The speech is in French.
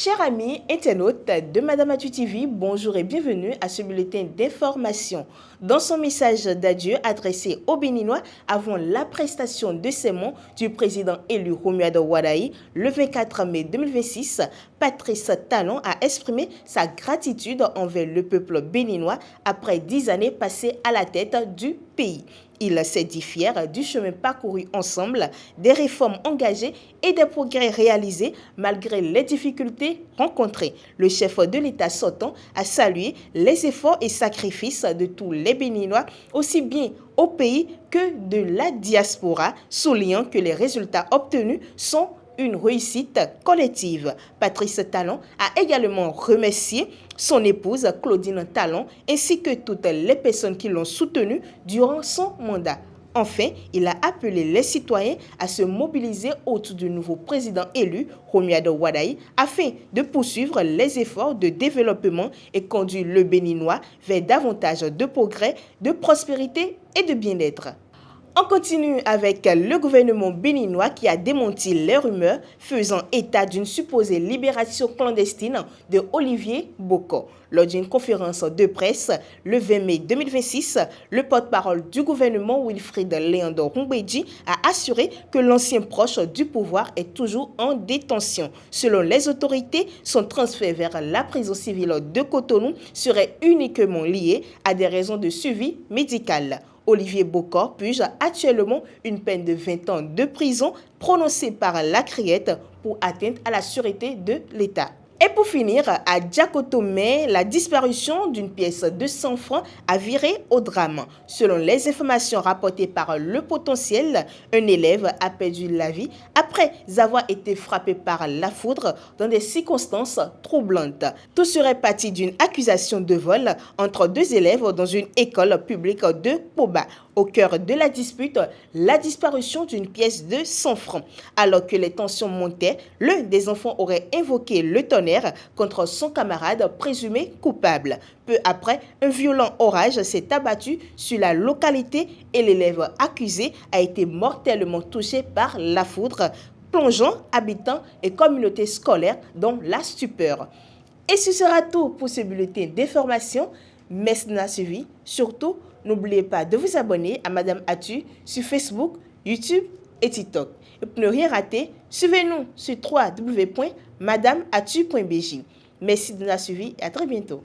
Chers amis internautes de Madame Atu TV, bonjour et bienvenue à ce bulletin d'information. Dans son message d'adieu adressé aux Béninois avant la prestation de serment du président élu Romuald Wadaye le 24 mai 2026, Patrice Talon a exprimé sa gratitude envers le peuple béninois après 10 années passées à la tête du pays. Il s'est dit fier du chemin parcouru ensemble, des réformes engagées et des progrès réalisés malgré les difficultés rencontrées. Le chef de l'État sortant a salué les efforts et sacrifices de tous les Béninois, aussi bien au pays que de la diaspora, soulignant que les résultats obtenus sont une réussite collective. Patrice Talon a également remercié son épouse Claudine Talon ainsi que toutes les personnes qui l'ont soutenu durant son mandat. Enfin, il a appelé les citoyens à se mobiliser autour du nouveau président élu, Romuald Wadaye, afin de poursuivre les efforts de développement et conduire le Béninois vers davantage de progrès, de prospérité et de bien-être. On continue avec le gouvernement béninois qui a démenti les rumeurs faisant état d'une supposée libération clandestine de Olivier Boko. Lors d'une conférence de presse le 20 mai 2026, le porte-parole du gouvernement Wilfrid Léandor Humbedji a assuré que l'ancien proche du pouvoir est toujours en détention. Selon les autorités, son transfert vers la prison civile de Cotonou serait uniquement lié à des raisons de suivi médical. Olivier Boko purge actuellement une peine de 20 ans de prison prononcée par la Criette pour atteinte à la sûreté de l'État. Et pour finir, à Diakotomé, la disparition d'une pièce de 100 francs a viré au drame. Selon les informations rapportées par Le Potentiel, un élève a perdu la vie après avoir été frappé par la foudre dans des circonstances troublantes. Tout serait parti d'une accusation de vol entre deux élèves dans une école publique de Poba. Au cœur de la dispute, la disparition d'une pièce de 100 francs. Alors que les tensions montaient, l'un des enfants aurait invoqué le tonnerre contre son camarade présumé coupable. Peu après, un violent orage s'est abattu sur la localité et l'élève accusé a été mortellement touché par la foudre, plongeant habitants et communautés scolaires dans la stupeur. Et ce sera tout pour ce bulletin d'information. Merci de nous suivi. Surtout, n'oubliez pas de vous abonner à Madame Atu sur Facebook, YouTube et TikTok. Et pour ne rien rater, suivez-nous sur www.madameatu.bj. Merci de nous suivi et à très bientôt.